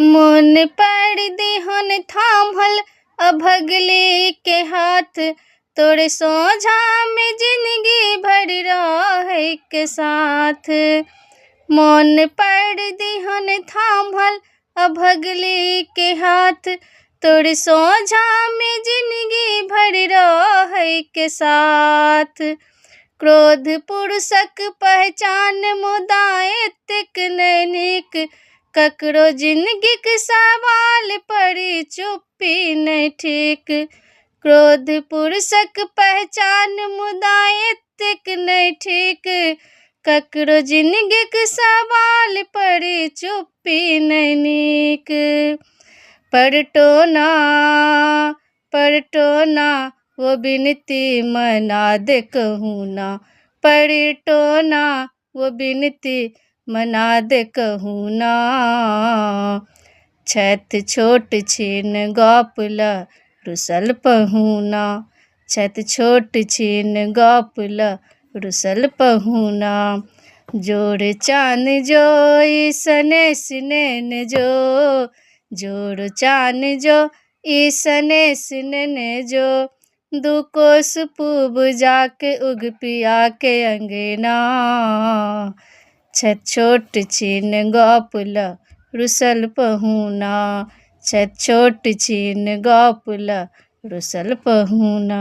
मोन पड़ दिहन थामल अभगले के हाथ, तोरे सोझा में जिंदगी भर रहे के साथ। मोन पड़ दिहन थामल अभगले के हाथ, तोरे सोझा में जिंदगी भर रहे के साथ। क्रोध पुरुषक पहचान मुदा एतेक नहि नीक, ककरो जिंदगीक सवाल पर चुप्पी नहि ठीक। क्रोध पुरुषक पहचान मुदा एतेक नहि ठीक, ककरो जिंदगीक सवाल पर चुप्पी नहि नीक। पलटो ना वो बिनती मना दे कहूँ ना, पलटो ना वो बिनती मना दे कहूँ ना। छत छोट छीन गप ल रुसल पहुना, छत छोट छीन गप ल रुसल पहुना। जोड़ चान जो ईसने सिनेन जो, जोड़ चान जो ईसने सिनेन जो। दू कोस पूब जाके उग पिया के अंगना, छत छोट छीन गप ल रुसल पहुना, छत छोट छीन गप ल रुसल पहुना।